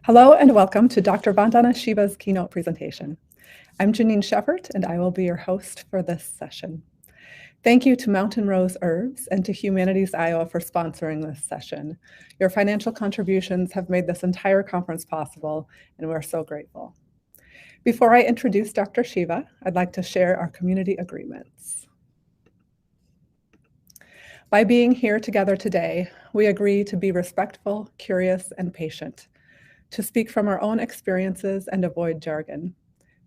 Hello and welcome to Dr. Vandana Shiva's keynote presentation. I'm Janine Shepard and I will be your host for this session. Thank you to Mountain Rose Herbs and to Humanities Iowa for sponsoring this session. Your financial contributions have made this entire conference possible and we're so grateful. Before I introduce Dr. Shiva, I'd like to share our community agreements. By being here together today, we agree to be respectful, curious, and patient, to speak from our own experiences and avoid jargon,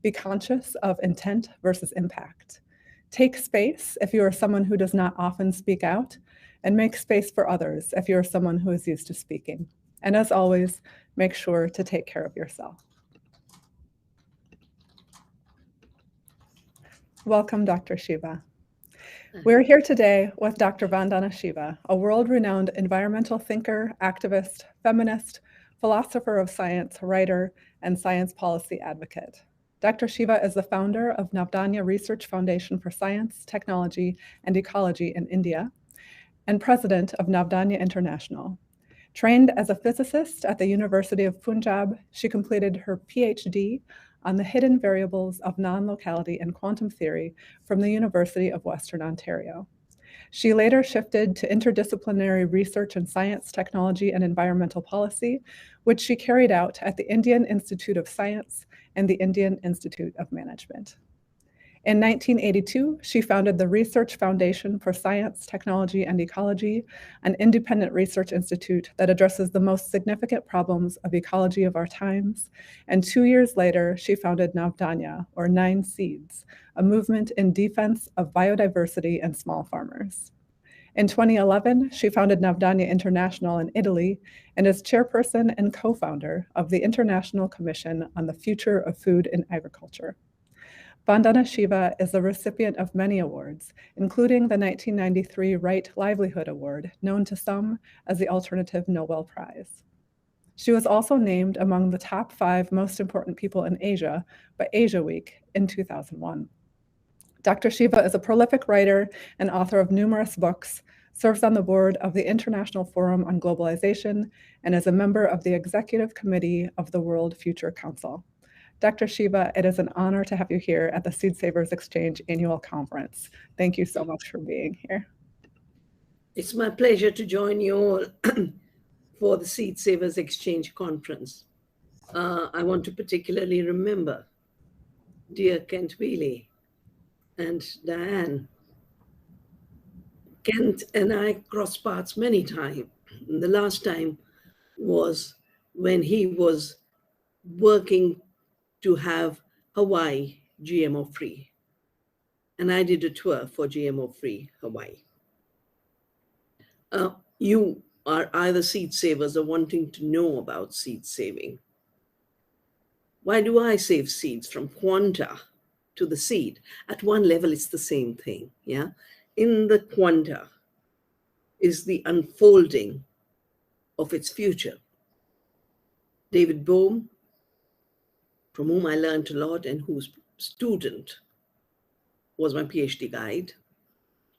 be conscious of intent versus impact, take space if you are someone who does not often speak out, and make space for others if you are someone who is used to speaking. And as always, make sure to take care of yourself. Welcome, Dr. Shiva. We're here today with Dr. Vandana Shiva, a world-renowned environmental thinker, activist, feminist, philosopher of science, writer, and science policy advocate. Dr. Shiva is the founder of Navdanya Research Foundation for Science, Technology, and Ecology in India, and president of Navdanya International. Trained as a physicist at the University of Punjab, she completed her PhD on the hidden variables of non-locality and quantum theory from the University of Western Ontario. She later shifted to interdisciplinary research in science, technology, and environmental policy, which she carried out at the Indian Institute of Science and the Indian Institute of Management. In 1982, she founded the Research Foundation for Science, Technology, and Ecology, an independent research institute that addresses the most significant problems of ecology of our times. And 2 years later, she founded Navdanya, or 9 Seeds, a movement in defense of biodiversity and small farmers. In 2011, she founded Navdanya International in Italy and is chairperson and co-founder of the International Commission on the Future of Food and Agriculture. Vandana Shiva is a recipient of many awards, including the 1993 Right Livelihood Award, known to some as the Alternative Nobel Prize. She was also named among the top 5 most important people in Asia by Asia Week in 2001. Dr. Shiva is a prolific writer and author of numerous books, serves on the board of the International Forum on Globalization, and is a member of the Executive Committee of the World Future Council. Dr. Shiva, it is an honor to have you here at the Seed Savers Exchange Annual Conference. Thank you so much for being here. It's my pleasure to join you all for the Seed Savers Exchange Conference. I want to particularly remember dear Kent Wheely and Diane. Kent and I crossed paths many times. The last time was when he was working to have Hawaii GMO-free. And I did a tour for GMO-free Hawaii. You are either seed savers or wanting to know about seed saving. Why do I save seeds from quanta to the seed? At one level, it's the same thing, yeah? In the quanta is the unfolding of its future. David Bohm, from whom I learned a lot and whose student was my PhD guide,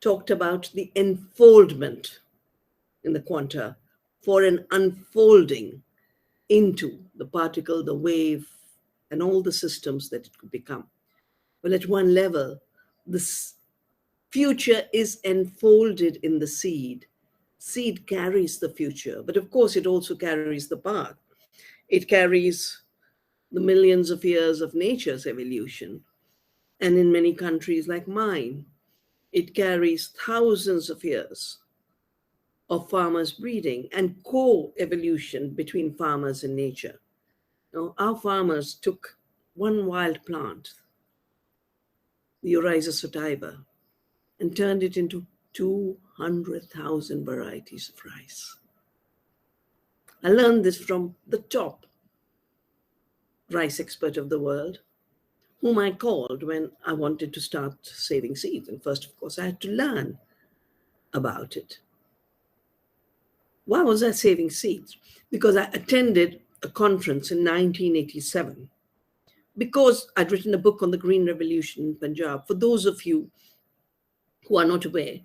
talked about the enfoldment in the quanta for an unfolding into the particle, the wave, and all the systems that it could become. Well, at one level, this future is enfolded in the seed. Seed carries the future, but of course it also carries the path. It carries the millions of years of nature's evolution. And in many countries like mine, it carries thousands of years of farmers breeding and co-evolution between farmers and nature. Now, our farmers took one wild plant, the Oryza sativa, and turned it into 200,000 varieties of rice. I learned this from the top rice expert of the world, whom I called when I wanted to start saving seeds. And first, of course, I had to learn about it. Why was I saving seeds? Because I attended a conference in 1987. Because I'd written a book on the Green Revolution in Punjab. For those of you who are not aware,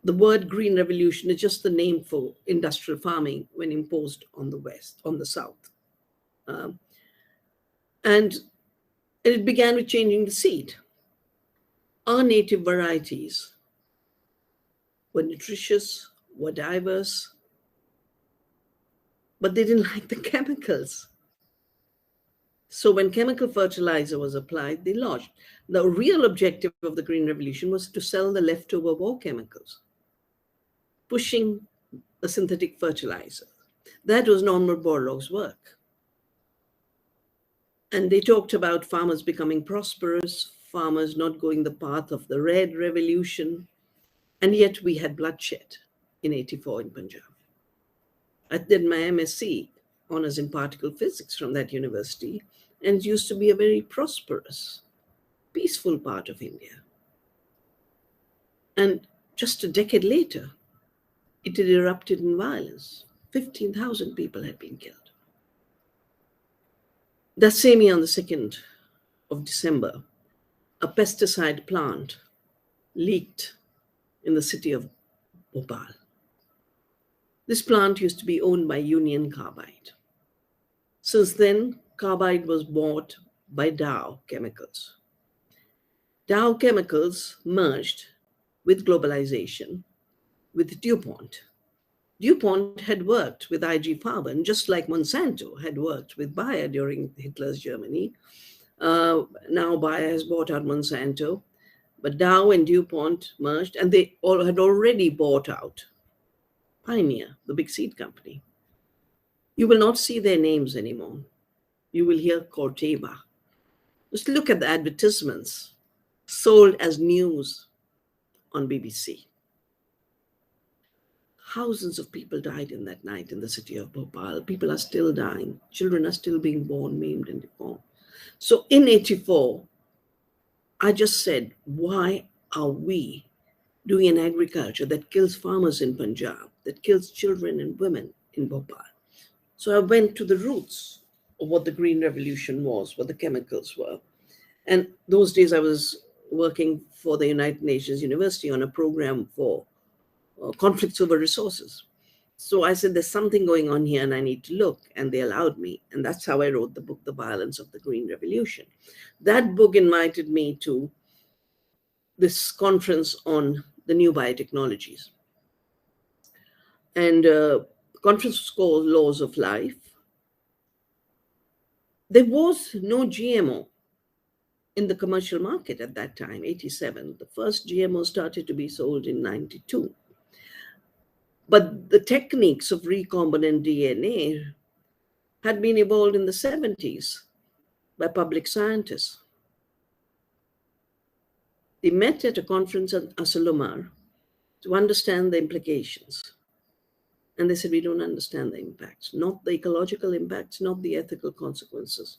the word Green Revolution is just the name for industrial farming when imposed on the West, on the South. And it began with changing the seed. Our native varieties were nutritious, were diverse, but they didn't like the chemicals. So when chemical fertilizer was applied, they lodged. The real objective of the Green Revolution was to sell the leftover war chemicals, pushing a synthetic fertilizer. That was Norman Borlaug's work. And they talked about farmers becoming prosperous, farmers not going the path of the Red Revolution, and yet we had bloodshed in 84 in Punjab. I did my MSc, honors in particle physics from that university, and it used to be a very prosperous, peaceful part of India. And just a decade later, it had erupted in violence. 15,000 people had been killed. That same year, on the 2nd of December, a pesticide plant leaked in the city of Bhopal. This plant used to be owned by Union Carbide. Since then, Carbide was bought by Dow Chemicals. Dow Chemicals merged with globalization with DuPont. DuPont had worked with IG Farben, just like Monsanto had worked with Bayer during Hitler's Germany. Now Bayer has bought out Monsanto, but Dow and DuPont merged, and they all had already bought out Pioneer, the big seed company. You will not see their names anymore. You will hear Corteva. Just look at the advertisements sold as news on BBC. Thousands of people died in that night in the city of Bhopal. People are still dying. Children are still being born, maimed, and deformed. So in 84, I just said, why are we doing an agriculture that kills farmers in Punjab, that kills children and women in Bhopal? So I went to the roots of what the Green Revolution was, what the chemicals were. And those days I was working for the United Nations University on a program for conflicts over resources. So I said, there's something going on here and I need to look. And they allowed me. And that's how I wrote the book, The Violence of the Green Revolution. That book invited me to this conference on the new biotechnologies. And conference was called Laws of Life. There was no GMO in the commercial market at that time, 87. The first GMO started to be sold in 92. But the techniques of recombinant DNA had been evolved in the 70s by public scientists. They met at a conference at Asalomar to understand the implications. And they said, we don't understand the impacts, not the ecological impacts, not the ethical consequences.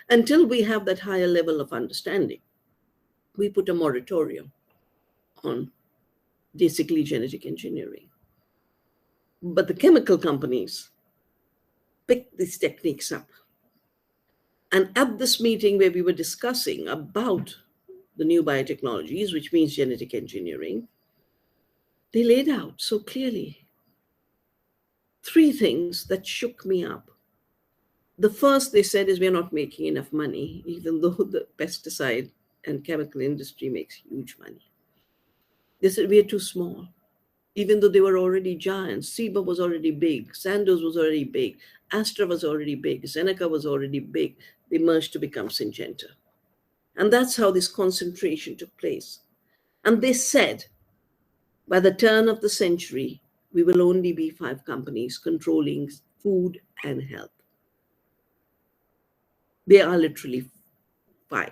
Until we have that higher level of understanding, we put a moratorium on basically genetic engineering. But the chemical companies picked these techniques up. And at this meeting where we were discussing about the new biotechnologies, which means genetic engineering, they laid out so clearly 3 things that shook me up. The first they said is, we're not making enough money, even though the pesticide and chemical industry makes huge money. They said, we are too small. Even though they were already giants, Ciba was already big, Sandoz was already big, Astra was already big, Seneca was already big. They merged to become Syngenta. And that's how this concentration took place. And they said, by the turn of the century, we will only be 5 companies controlling food and health. They are literally 5.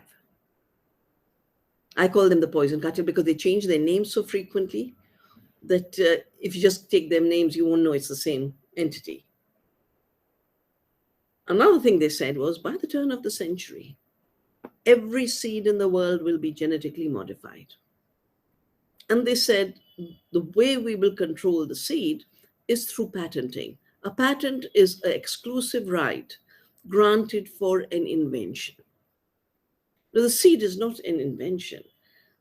I call them the poison cartel because they change their names so frequently that if you just take their names, you won't know it's the same entity. Another thing they said was, by the turn of the century, every seed in the world will be genetically modified. And they said, the way we will control the seed is through patenting. A patent is an exclusive right granted for an invention. Now, the seed is not an invention.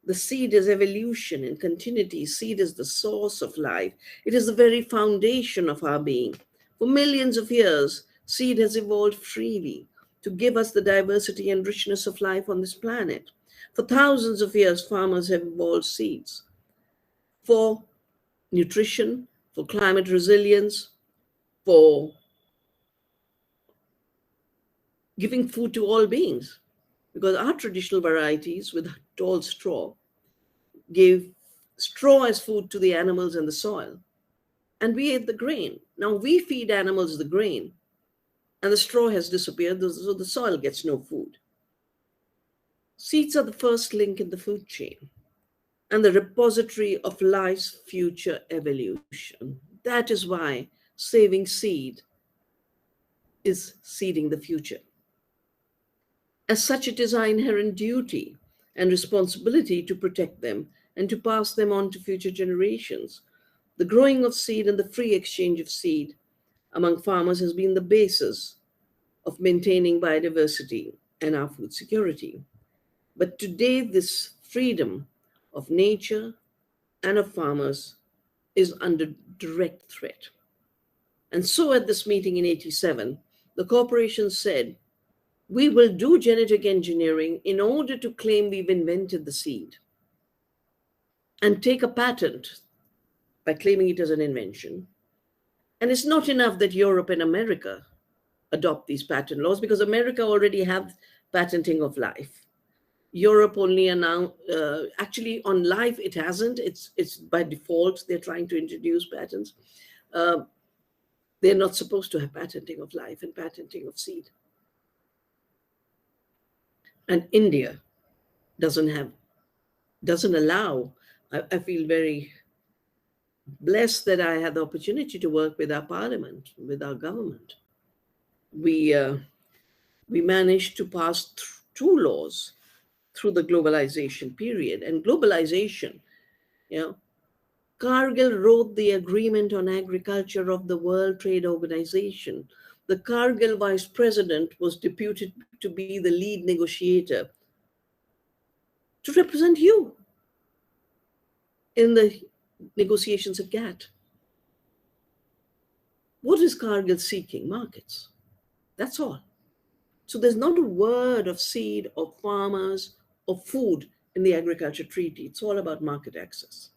The seed is evolution and continuity. Seed is the source of life. It is the very foundation of our being. For millions of years, seed has evolved freely. to give us the diversity and richness of life on this planet. For thousands of years, farmers have evolved seeds for nutrition, for climate resilience, for giving food to all beings. Because our traditional varieties with tall straw gave straw as food to the animals and the soil. And we ate the grain. Now we feed animals the grain, and the straw has disappeared, so the soil gets no food. Seeds are the first link in the food chain and the repository of life's future evolution. That is why saving seed is seeding the future. As such, it is our inherent duty and responsibility to protect them and to pass them on to future generations. The growing of seed and the free exchange of seed among farmers has been the basis of maintaining biodiversity and our food security. But today, this freedom of nature and of farmers is under direct threat. And so at this meeting in 87, the corporation said, we will do genetic engineering in order to claim we've invented the seed and take a patent by claiming it as an invention. And it's not enough that Europe and America adopt these patent laws, because America already have patenting of life. Europe only announced, actually on life it hasn't, it's by default, they're trying to introduce patents. They're not supposed to have patenting of life and patenting of seed. And India doesn't allow. I feel very blessed that I had the opportunity to work with our parliament, with our government. We managed to pass two laws through the globalization period. And globalization, Cargill wrote the Agreement on Agriculture of the World Trade Organization. The Cargill vice president was deputed to be the lead negotiator to represent you in the negotiations at GATT. What is Cargill seeking? Markets. That's all. So there's not a word of seed or farmers or food in the agriculture treaty. It's all about market access.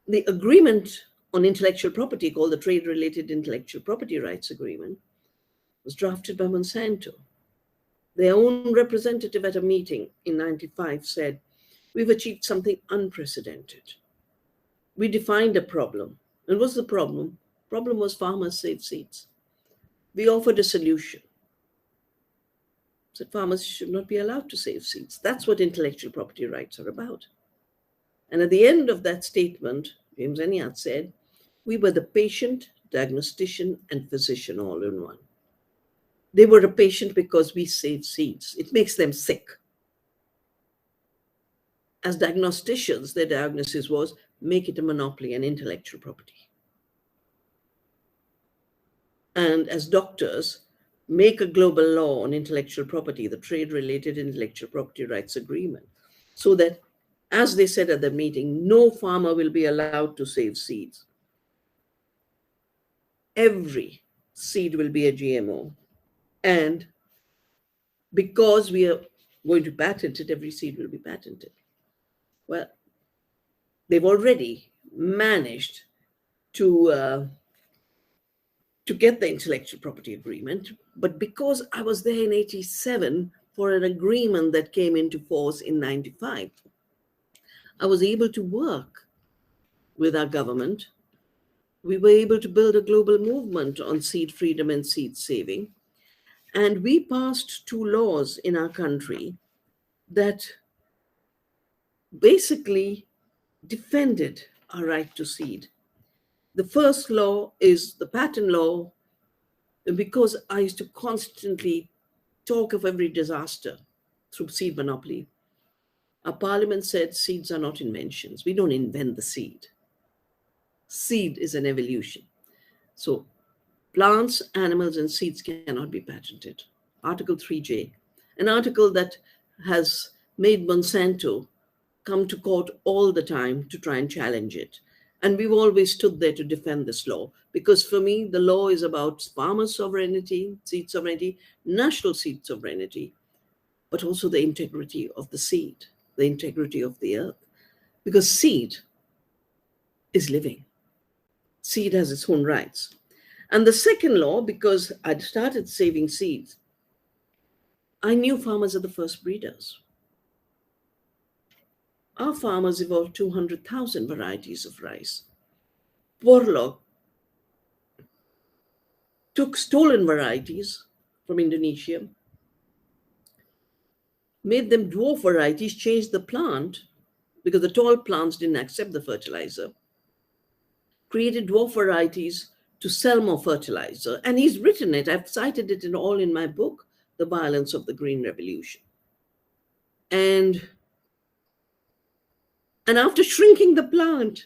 The agreement on intellectual property, called the Trade-Related Intellectual Property Rights Agreement, was drafted by Monsanto. Their own representative at a meeting in 95 said, we've achieved something unprecedented. We defined a problem. And what's the problem? The problem was farmers save seeds. We offered a solution. Said farmers should not be allowed to save seeds. That's what intellectual property rights are about. And at the end of that statement, James Enyart said, we were the patient, diagnostician, and physician all in one. They were a patient because we saved seeds. It makes them sick. As diagnosticians, their diagnosis was, make it a monopoly and intellectual property. And as doctors, make a global law on intellectual property, the Trade-Related Intellectual Property Rights Agreement, so that, as they said at the meeting, no farmer will be allowed to save seeds. Every seed will be a GMO. And because we are going to patent it, every seed will be patented. Well, they've already managed to get the intellectual property agreement. But because I was there in 87 for an agreement that came into force in 95, I was able to work with our government. We were able to build a global movement on seed freedom and seed saving. And we passed two laws in our country that basically defended our right to seed. The first law is the patent law, because I used to constantly talk of every disaster through seed monopoly. Our parliament said seeds are not inventions. We don't invent the seed. Seed is an evolution. So plants, animals, and seeds cannot be patented. Article 3J, an article that has made Monsanto come to court all the time to try and challenge it. And we've always stood there to defend this law, because for me, the law is about farmer sovereignty, seed sovereignty, national seed sovereignty, but also the integrity of the seed, the integrity of the earth. Because seed is living. Seed has its own rights. And the second law, because I'd started saving seeds, I knew farmers are the first breeders. Our farmers evolved 200,000 varieties of rice. Borlaug took stolen varieties from Indonesia, made them dwarf varieties, changed the plant because the tall plants didn't accept the fertilizer, created dwarf varieties to sell more fertilizer. And he's written it, I've cited it all in my book, The Violence of the Green Revolution. And after shrinking the plant,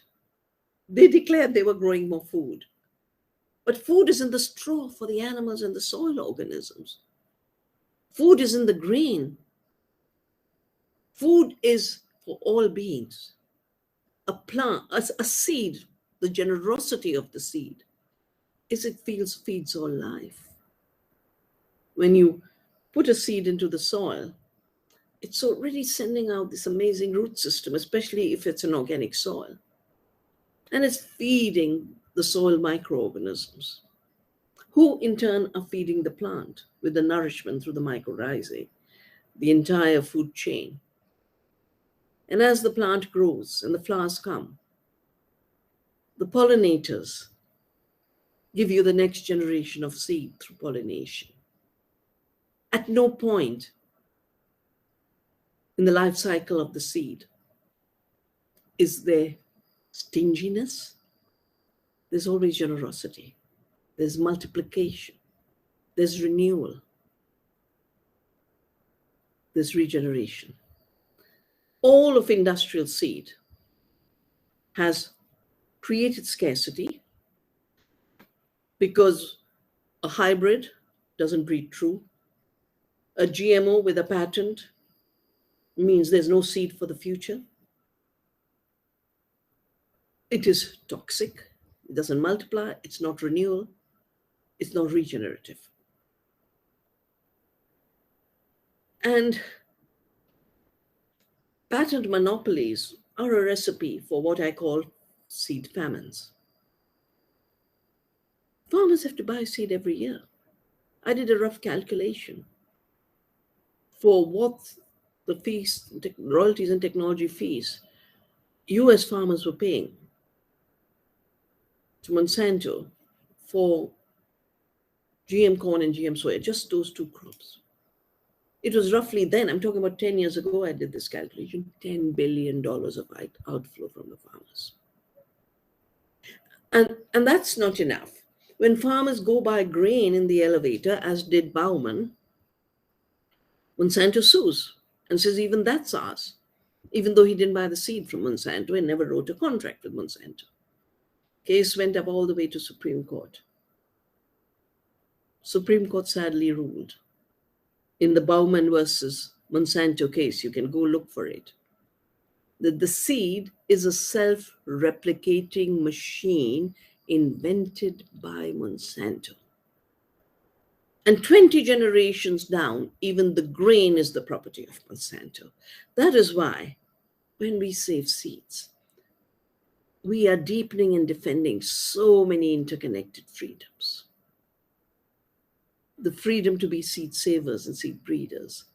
they declared they were growing more food. But food is in the straw for the animals and the soil organisms. Food is in the grain. Food is for all beings. A plant, a seed, the generosity of the seed is it feeds all life. When you put a seed into the soil, it's already sending out this amazing root system, especially if it's an organic soil. And it's feeding the soil microorganisms, who in turn are feeding the plant with the nourishment through the mycorrhizae, the entire food chain. And as the plant grows and the flowers come, the pollinators give you the next generation of seed through pollination. At no point in the life cycle of the seed is there stinginess. There's always generosity. There's multiplication. There's renewal. There's regeneration. All of industrial seed has created scarcity because a hybrid doesn't breed true. A GMO with a patent means there's no seed for the future. It is toxic. It doesn't multiply. It's not renewal. It's not regenerative. And patent monopolies are a recipe for what I call seed famines. Farmers have to buy seed every year. I did a rough calculation for what the fees, royalties and technology fees, US farmers were paying to Monsanto for GM corn and GM soya, just those two crops. It was roughly then, I'm talking about 10 years ago, I did this calculation, $10 billion of outflow from the farmers. And that's not enough. When farmers go buy grain in the elevator, as did Bauman, Monsanto sues and says even that's ours, even though he didn't buy the seed from Monsanto and never wrote a contract with Monsanto. Case went up all the way to Supreme Court. Supreme Court sadly ruled in the Bauman versus Monsanto case, you can go look for it, that the seed is a self-replicating machine invented by Monsanto. And 20 generations down, even the grain is the property of Monsanto. That is why when we save seeds, we are deepening and defending so many interconnected freedoms. The freedom to be seed savers and seed breeders.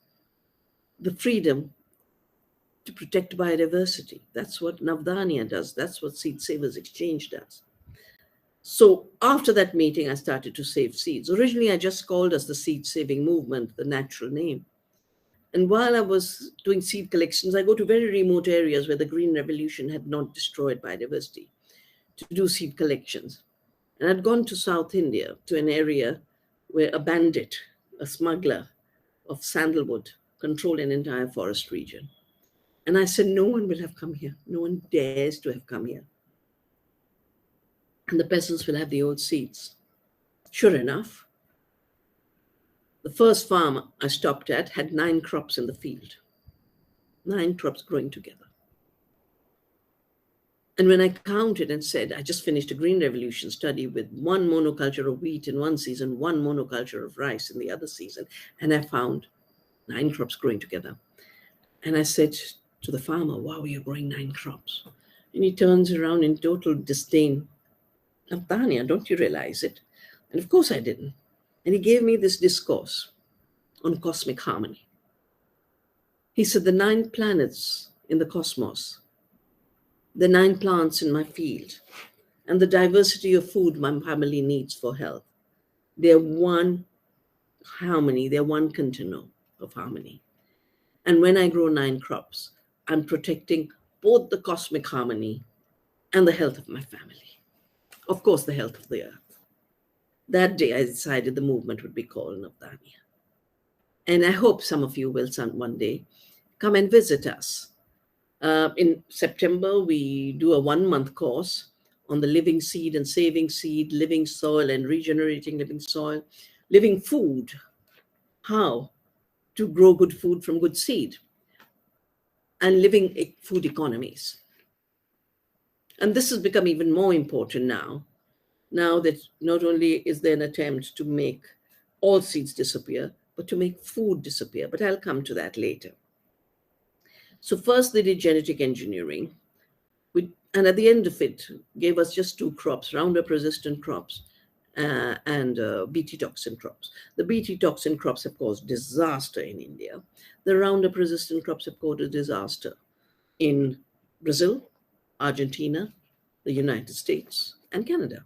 The freedom to protect biodiversity. That's what Navdanya does. That's what Seed Savers Exchange does. So after that meeting, I started to save seeds. Originally, I just called us the Seed Saving Movement, the natural name. And while I was doing seed collections, I go to very remote areas where the Green Revolution had not destroyed biodiversity to do seed collections. And I'd gone to South India, to an area where a bandit, a smuggler of sandalwood, controlled an entire forest region. And I said, no one will have come here. No one dares to have come here. And the peasants will have the old seeds. Sure enough, the first farm I stopped at had 9 crops in the field. 9 crops growing together. And when I counted and said, I just finished a Green Revolution study with one monoculture of wheat in one season, one monoculture of rice in the other season, and I found 9 crops growing together. And I said to the farmer, wow, you're growing 9 crops. And he turns around in total disdain. Navdanya, don't you realize it? And of course I didn't. And he gave me this discourse on cosmic harmony. He said, the 9 planets in the cosmos, the 9 plants in my field, and the diversity of food my family needs for health, they're one harmony, they're one continuum of harmony. And when I grow 9 crops, I'm protecting both the cosmic harmony and the health of my family. Of course, the health of the earth. That day, I decided the movement would be called Navdanya. And I hope some of you will one day come and visit us. In September, we do a 1-month course on the living seed and saving seed, living soil and regenerating living soil, living food, how to grow good food from good seed, and living food economies. And this has become even more important now that not only is there an attempt to make all seeds disappear, but to make food disappear. But I'll come to that later. So first they did genetic engineering, and at the end of it, gave us just 2 crops, Roundup-resistant crops and Bt toxin crops. The Bt toxin crops have caused disaster in India. The Roundup-resistant crops have caused a disaster in Brazil, Argentina, the United States, and Canada.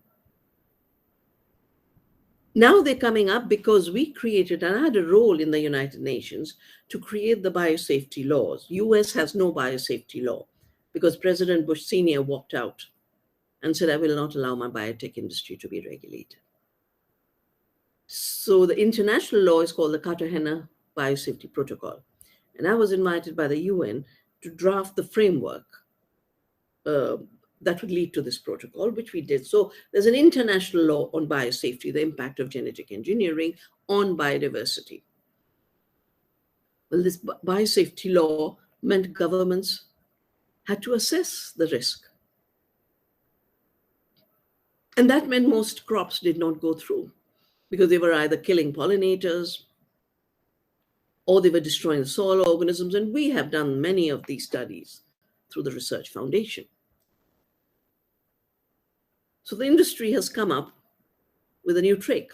Now they're coming up because we created, and I had a role in the United Nations to create the biosafety laws. US has no biosafety law because President Bush Sr. walked out and said, I will not allow my biotech industry to be regulated. So the international law is called the Cartagena Biosafety Protocol. And I was invited by the UN to draft the framework that would lead to this protocol, which we did. So there's an international law on biosafety, the impact of genetic engineering on biodiversity. Well, this biosafety law meant governments had to assess the risk. And that meant most crops did not go through because they were either killing pollinators or they were destroying the soil organisms. And we have done many of these studies through the Research Foundation. So the industry has come up with a new trick.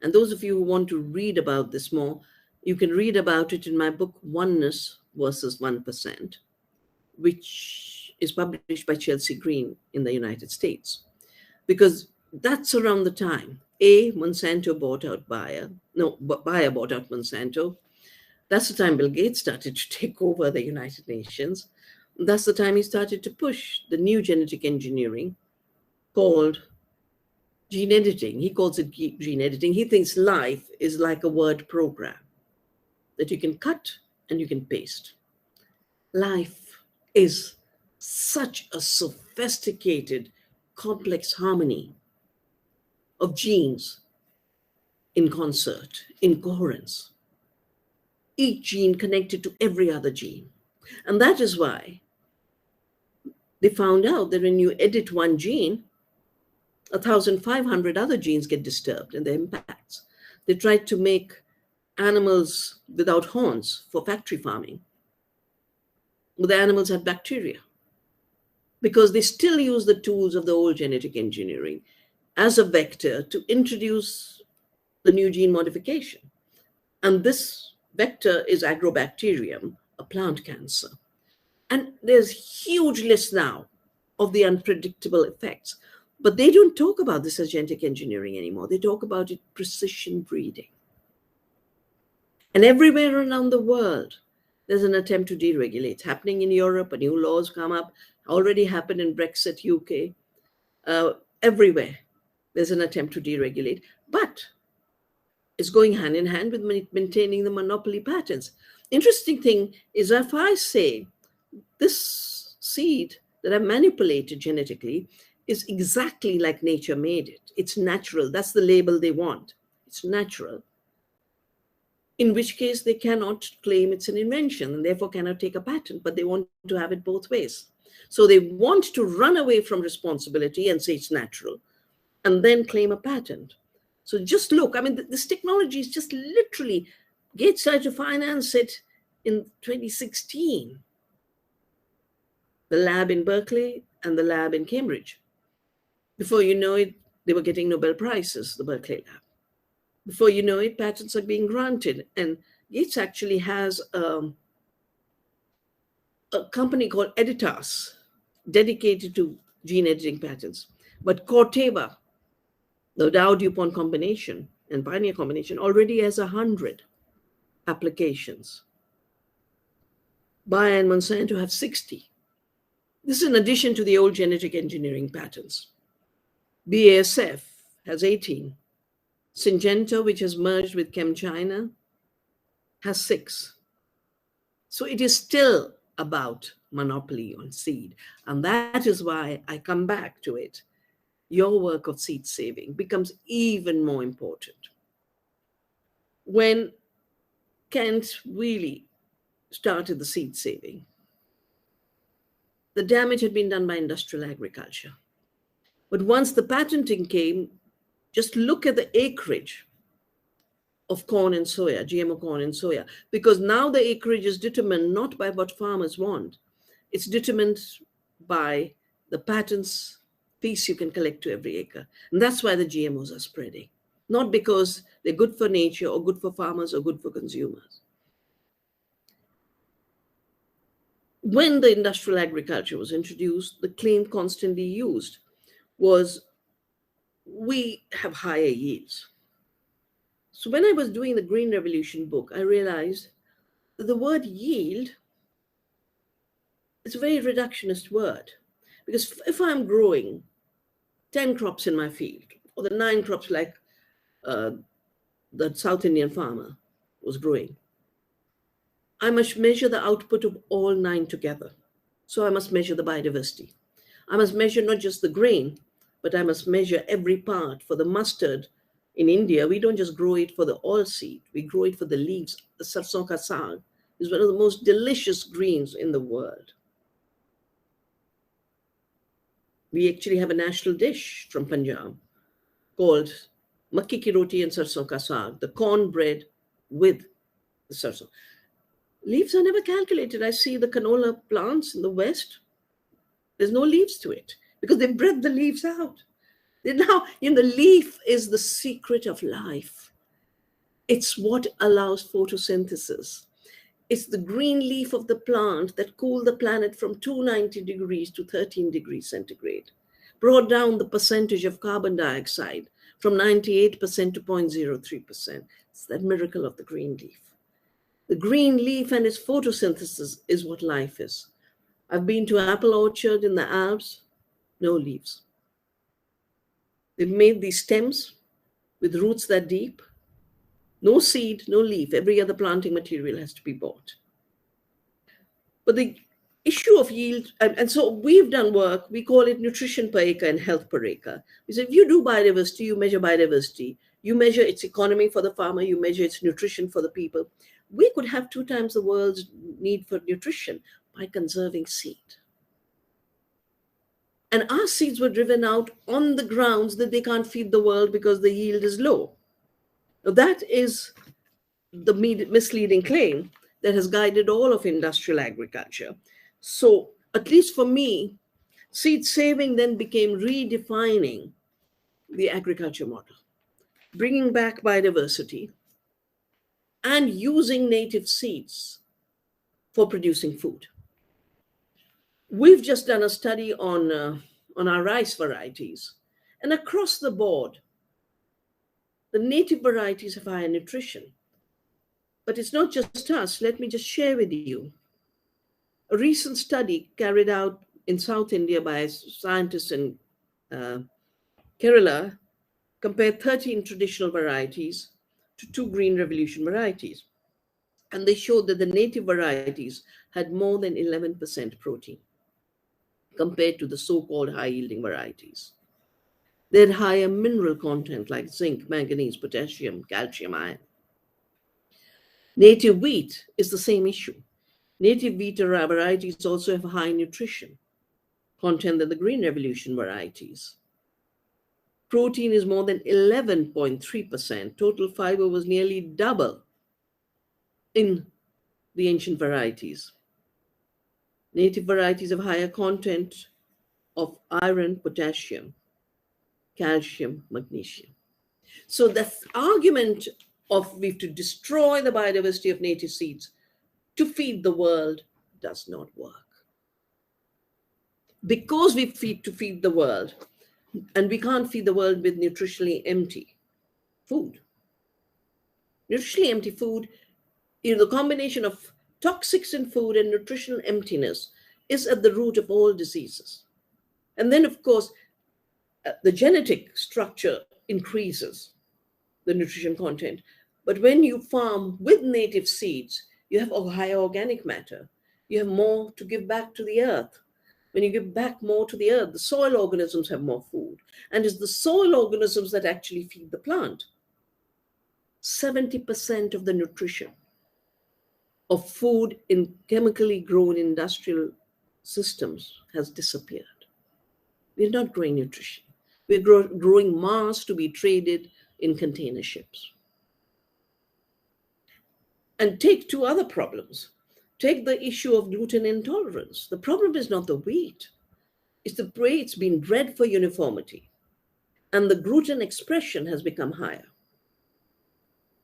And those of you who want to read about this more, you can read about it in my book, Oneness versus 1%, which is published by Chelsea Green in the United States. Because that's around the time, Monsanto bought out Bayer. No, Bayer bought out Monsanto. That's the time Bill Gates started to take over the United Nations. That's the time he started to push the new genetic engineering called gene editing. He calls it gene editing. He thinks life is like a word program that you can cut and you can paste. Life is such a sophisticated, complex harmony of genes in concert, in coherence. Each gene connected to every other gene. And that is why they found out that when you edit one gene, 1,500 other genes get disturbed and their impacts. They tried to make animals without horns for factory farming. But the animals had bacteria because they still use the tools of the old genetic engineering as a vector to introduce the new gene modification. And this vector is Agrobacterium, a plant cancer. And there's huge list now of the unpredictable effects. But they don't talk about this as genetic engineering anymore. They talk about it precision breeding. And everywhere around the world, there's an attempt to deregulate. It's happening in Europe, new laws come up, already happened in Brexit, UK. Everywhere, there's an attempt to deregulate. But it's going hand in hand with maintaining the monopoly patents. Interesting thing is if I say this seed that I manipulated genetically is exactly like nature made it. It's natural. That's the label they want. It's natural. In which case they cannot claim it's an invention and therefore cannot take a patent, but they want to have it both ways. So they want to run away from responsibility and say it's natural, and then claim a patent. So just look, I mean, this technology is just literally, Gates tried to finance it in 2016. The lab in Berkeley and the lab in Cambridge. Before you know it, they were getting Nobel Prizes, the Berkeley lab. Before you know it, patents are being granted. And Gates actually has a company called Editas, dedicated to gene editing patents. But Corteva, the Dow-DuPont combination and Pioneer combination, already has 100 applications. Bayer and Monsanto have 60. This is in addition to the old genetic engineering patents. BASF has 18. Syngenta, which has merged with ChemChina, has 6. So it is still about monopoly on seed. And that is why I come back to it. Your work of seed saving becomes even more important. When Kent really started the seed saving, the damage had been done by industrial agriculture. But once the patenting came, just look at the acreage of corn and soya, GMO corn and soya, because now the acreage is determined not by what farmers want. It's determined by the patents piece you can collect to every acre. And that's why the GMOs are spreading, not because they're good for nature or good for farmers or good for consumers. When the industrial agriculture was introduced, the claim constantly used was, we have higher yields. So when I was doing the Green Revolution book, I realized that the word yield is a very reductionist word. Because if I'm growing 10 crops in my field, or the 9 crops like the South Indian farmer was growing, I must measure the output of all 9 together. So I must measure the biodiversity. I must measure not just the grain, but I must measure every part. For the mustard in India, we don't just grow it for the oil seed, we grow it for the leaves. The sarson ka saag is one of the most delicious greens in the world. We actually have a national dish from Punjab called makki ki roti and sarson ka saag, the cornbread with the sarson. Leaves are never calculated. I see the canola plants in the West. There's no leaves to it because they bred the leaves out. Now, the leaf is the secret of life. It's what allows photosynthesis. It's the green leaf of the plant that cooled the planet from 290 degrees to 13 degrees centigrade, brought down the percentage of carbon dioxide from 98% to 0.03%. It's that miracle of the green leaf. The green leaf and its photosynthesis is what life is. I've been to apple orchard in the Alps, no leaves. They've made these stems with roots that deep. No seed, no leaf. Every other planting material has to be bought. But the issue of yield, and so we've done work, we call it nutrition per acre and health per acre. We say if you do biodiversity, you measure biodiversity. You measure its economy for the farmer, you measure its nutrition for the people. We could have 2 times the world's need for nutrition by conserving seed. And our seeds were driven out on the grounds that they can't feed the world because the yield is low. Now, that is the misleading claim that has guided all of industrial agriculture. So, at least for me, seed saving then became redefining the agriculture model, bringing back biodiversity and using native seeds for producing food. We've just done a study on our rice varieties, and across the board, the native varieties have higher nutrition. But it's not just us. Let me just share with you. A recent study carried out in South India by scientists in Kerala compared 13 traditional varieties to 2 Green Revolution varieties. And they showed that the native varieties had more than 11% protein compared to the so-called high-yielding varieties. They had higher mineral content like zinc, manganese, potassium, calcium, iron. Native wheat is the same issue. Native wheat varieties also have high nutrition. content than the green revolution varieties. Protein is more than 11.3%. Total fiber was nearly double in the ancient varieties. Native varieties have higher content of iron, potassium, calcium, magnesium. So the argument of we have to destroy the biodiversity of native seeds to feed the world does not work. Because we feed the world, and we can't feed the world with nutritionally empty food. Nutritionally empty food, the combination of toxics in food and nutritional emptiness is at the root of all diseases. And then, of course, the genetic structure increases the nutrition content. But when you farm with native seeds, you have a higher organic matter. You have more to give back to the earth. When you give back more to the earth, the soil organisms have more food. And it's the soil organisms that actually feed the plant. 70% of the nutrition of food in chemically grown industrial systems has disappeared. We're not growing nutrition. We're growing mass to be traded in container ships. And take two other problems. Take the issue of gluten intolerance. The problem is not the wheat. It's the way it's been bred for uniformity. And the gluten expression has become higher.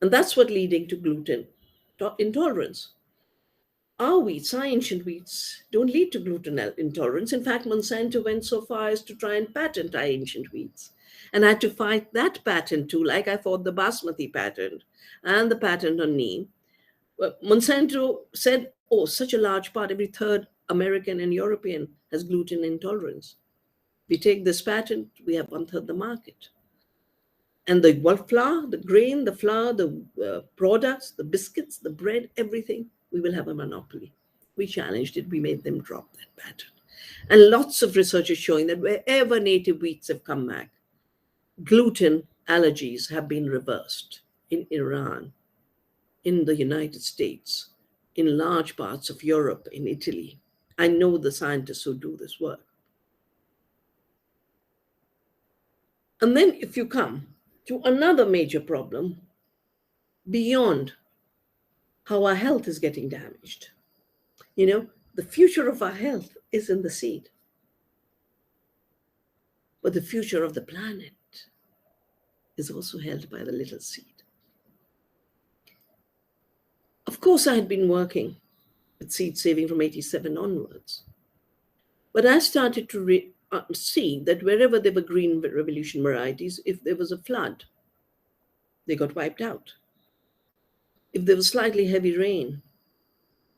And that's what leading to gluten intolerance. Our wheats, our ancient wheats, don't lead to gluten intolerance. In fact, Monsanto went so far as to try and patent our ancient wheats. And I had to fight that patent too, like I fought the basmati patent and the patent on neem. Well, Monsanto said, oh, such a large part, every third American and European has gluten intolerance. We take this patent, we have 1/3 the market. And the flour, the grain, the flour, the products, the biscuits, the bread, everything, we will have a monopoly. We challenged it, we made them drop that patent. And lots of research is showing that wherever native wheats have come back, gluten allergies have been reversed in Iran, in the United States, in large parts of Europe, in Italy. I know the scientists who do this work. And then if you come to another major problem beyond how our health is getting damaged, the future of our health is in the seed. But the future of the planet is also held by the little seed. Of course, I had been working with seed saving from 87 onwards. But I started to see that wherever there were green revolution varieties, if there was a flood, they got wiped out. If there was slightly heavy rain,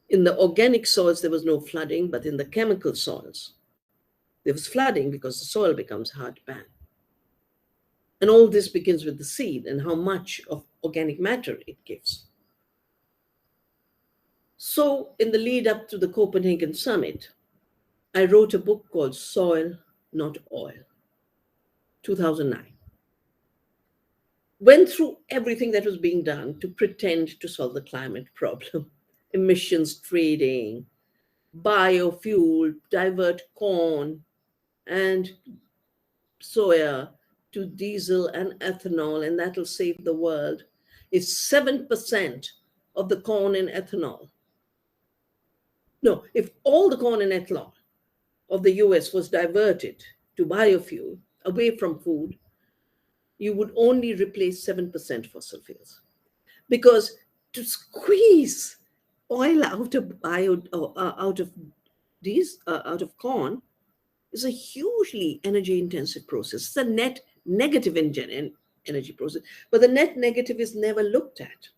in the organic soils, there was no flooding, but in the chemical soils, there was flooding because the soil becomes hard pan. And all this begins with the seed and how much of organic matter it gives. So in the lead up to the Copenhagen summit, I wrote a book called Soil, Not Oil, 2009. Went through everything that was being done to pretend to solve the climate problem. Emissions trading, biofuel, divert corn and soya to diesel and ethanol, and that'll save the world. It's 7% of the corn and ethanol. No, if all the corn and ethanol of the US was diverted to biofuel away from food, you would only replace 7% fossil fuels. Because to squeeze oil out of corn is a hugely energy intensive process. It's a net negative energy process, but the net negative is never looked at.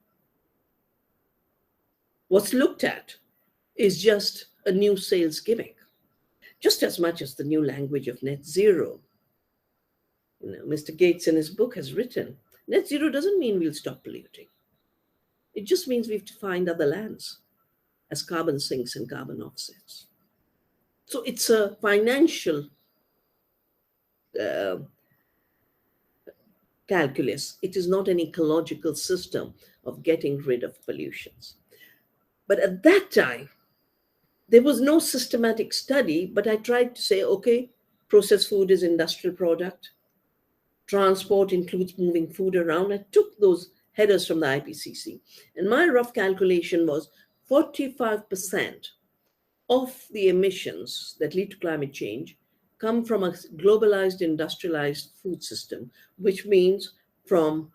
What's looked at is just a new sales gimmick, just as much as the new language of net zero. Mr. Gates in his book has written, net zero doesn't mean we'll stop polluting. It just means we have to find other lands as carbon sinks and carbon offsets. So it's a financial calculus. It is not an ecological system of getting rid of pollutions. But at that time, There was no systematic study, but I tried to say, okay, processed food is industrial product. Transport includes moving food around. I took those headers from the IPCC, and my rough calculation was 45% of the emissions that lead to climate change come from a globalized, industrialized food system, which means from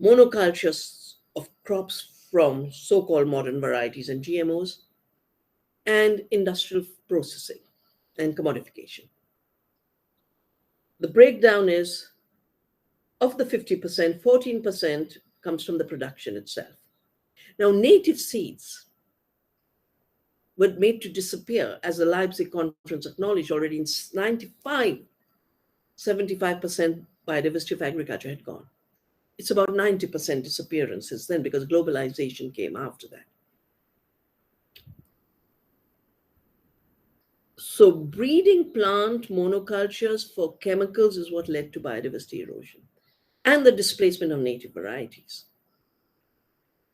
monocultures of crops from so-called modern varieties and GMOs, and industrial processing and commodification. The breakdown is, of the 50%, 14% comes from the production itself. Now, native seeds were made to disappear, as the Leipzig conference acknowledged already in 95, 75% biodiversity of agriculture had gone. It's about 90% disappearance since then, because globalization came after that. So breeding plant monocultures for chemicals is what led to biodiversity erosion and the displacement of native varieties.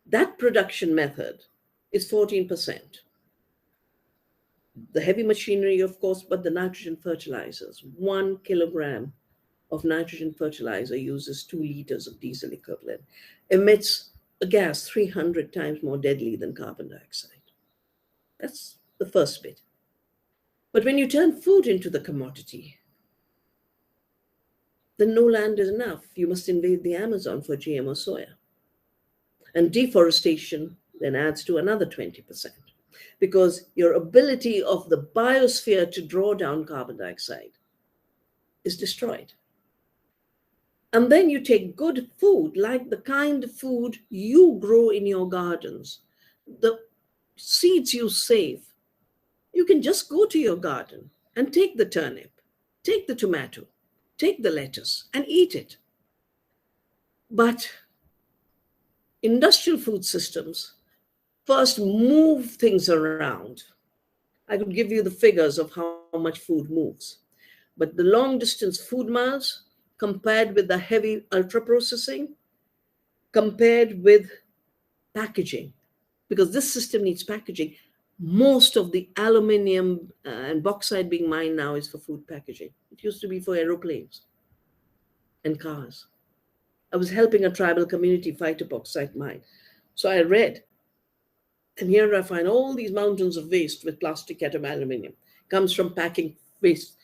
That production method is 14%. The heavy machinery, of course, but the nitrogen fertilizers. 1 kilogram of nitrogen fertilizer uses 2 liters of diesel equivalent, emits a gas 300 times more deadly than carbon dioxide. That's the first bit. But when you turn food into the commodity, then no land is enough. You must invade the Amazon for GMO soya. And deforestation then adds to another 20%, because your ability of the biosphere to draw down carbon dioxide is destroyed. And then you take good food, like the kind of food you grow in your gardens, the seeds you save. You can just go to your garden and take the turnip, take the tomato, take the lettuce, and eat it. But industrial food systems first move things around. I could give you the figures of how much food moves. But the long distance food miles compared with the heavy ultra processing, compared with packaging, because this system needs packaging. Most of the aluminium and bauxite being mined now is for food packaging. It used to be for aeroplanes and cars. I was helping a tribal community fight a bauxite mine. So I read, and here I find all these mountains of waste with plastic, atom, aluminium. Comes from packing waste,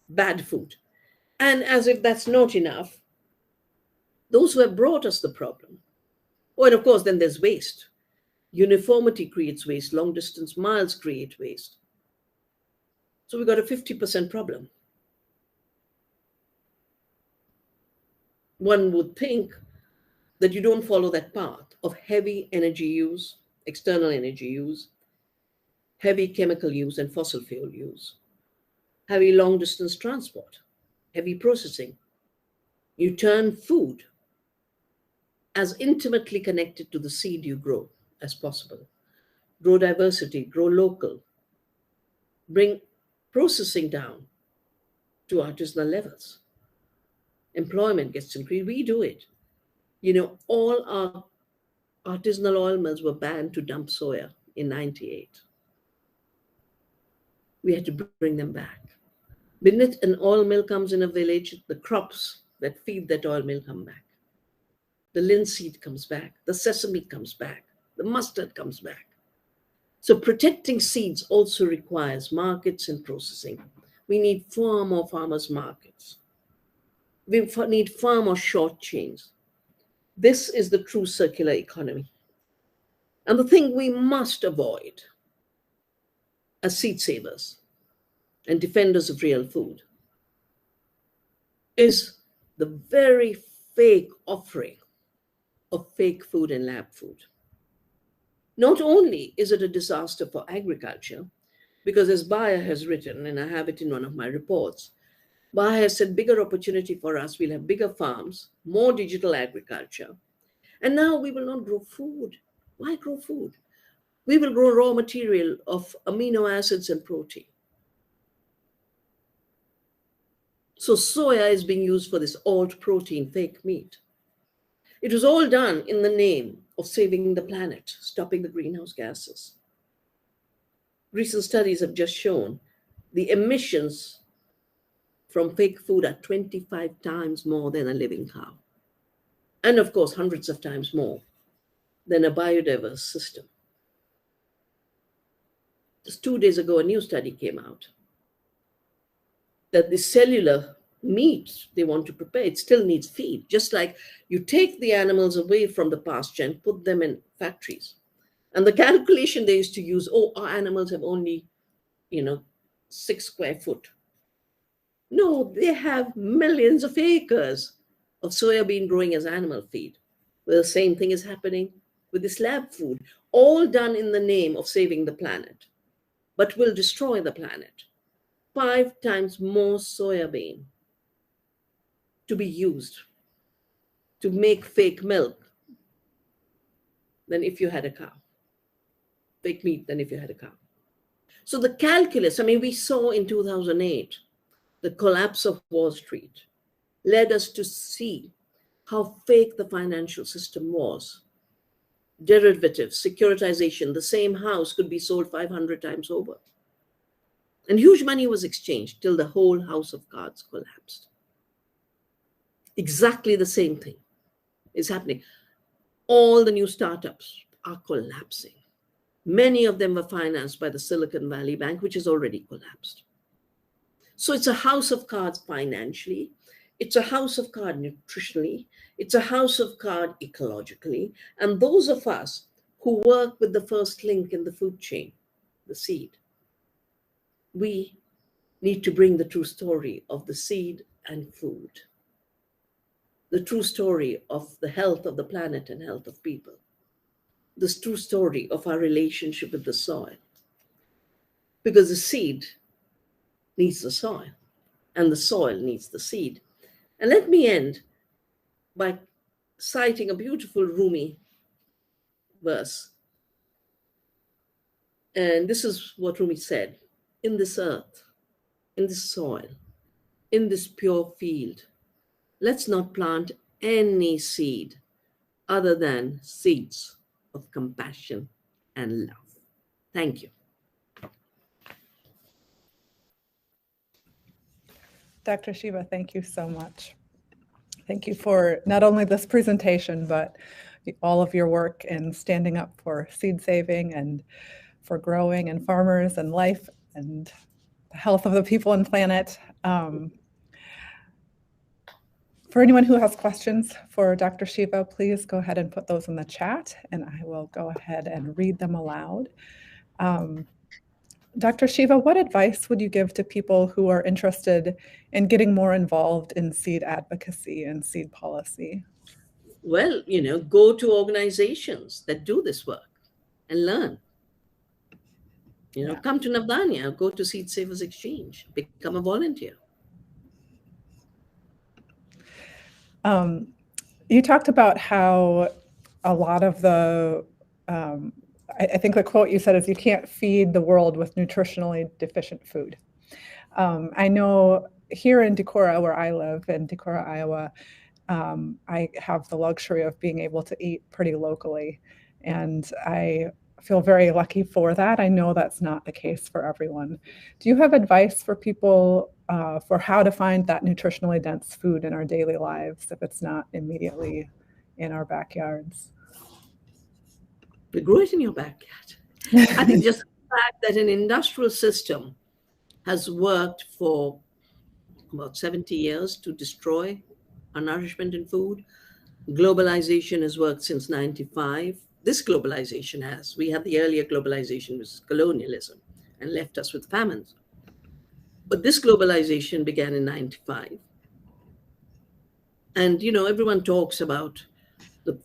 bad food. And as if that's not enough, those who have brought us the problem. Oh, and of course, then there's waste. Uniformity creates waste. Long distance miles create waste. So we've got a 50% problem. One would think that you don't follow that path of heavy energy use, external energy use, heavy chemical use and fossil fuel use, heavy long distance transport, heavy processing. You turn food as intimately connected to the seed you grow as possible. Grow diversity, grow local, bring processing down to artisanal levels. Employment gets increased. We do it. You know, all our artisanal oil mills were banned to dump soya in 98. We had to bring them back. The minute an oil mill comes in a village, the crops that feed that oil mill come back. The linseed comes back. The sesame comes back. The mustard comes back. So protecting seeds also requires markets and processing. We need far more farmers' markets. We need far more short chains. This is the true circular economy. And the thing we must avoid as seed savers and defenders of real food is the very fake offering of fake food and lab food. Not only is it a disaster for agriculture, because as Bayer has written, and I have it in one of my reports, Bayer has said bigger opportunity for us, we'll have bigger farms, more digital agriculture, and now we will not grow food. Why grow food? We will grow raw material of amino acids and protein. So soya is being used for this alt protein fake meat. It was all done in the name of saving the planet, stopping the greenhouse gases. Recent studies have just shown the emissions from fake food are 25 times more than a living cow. And of course, hundreds of times more than a biodiverse system. Just 2 days ago, a new study came out that the cellular meat they want to prepare, it still needs feed. Just like you take the animals away from the pasture and put them in factories. And the calculation they used to use, oh, our animals have only, 6 square foot. No, they have millions of acres of soybean growing as animal feed. Well, the same thing is happening with this lab food, all done in the name of saving the planet, but will destroy the planet. 5 times more soybean to be used to make fake milk than if you had a cow. Fake meat than if you had a cow. So the calculus, we saw in 2008, the collapse of Wall Street led us to see how fake the financial system was. Derivatives, securitization, the same house could be sold 500 times over. And huge money was exchanged till the whole house of cards collapsed. Exactly the same thing is happening. All the new startups are collapsing. Many of them were financed by the Silicon Valley Bank, which has already collapsed. So it's a house of cards financially. It's a house of cards nutritionally. It's a house of cards ecologically. And those of us who work with the first link in the food chain, the seed, we need to bring the true story of the seed and food, the true story of the health of the planet and health of people, the true story of our relationship with the soil. Because the seed needs the soil, and the soil needs the seed. And let me end by citing a beautiful Rumi verse. And this is what Rumi said: in this earth, in this soil, in this pure field, let's not plant any seed other than seeds of compassion and love. Thank you. Dr. Shiva, thank you so much. Thank you for not only this presentation, but all of your work in standing up for seed saving and for growing and farmers and life and the health of the people and planet. For anyone who has questions for Dr. Shiva, please go ahead and put those in the chat, and I will go ahead and read them aloud. Dr. Shiva, what advice would you give to people who are interested in getting more involved in seed advocacy and seed policy? Well, go to organizations that do this work and learn. Come to Navdanya, go to Seed Savers Exchange, become a volunteer. You talked about how a lot of the, I think the quote you said is, you can't feed the world with nutritionally deficient food. I know here in Decorah, where I live, in Decorah, Iowa, I have the luxury of being able to eat pretty locally, and I feel very lucky for that. I know that's not the case for everyone. Do you have advice for people for how to find that nutritionally dense food in our daily lives if it's not immediately in our backyards? You grow it in your backyard. I think just the fact that an industrial system has worked for about 70 years to destroy our nourishment in food. Globalization has worked since 95. This globalization has. We had the earlier globalization, which was colonialism, and left us with famines. But this globalization began in 95. And, everyone talks about the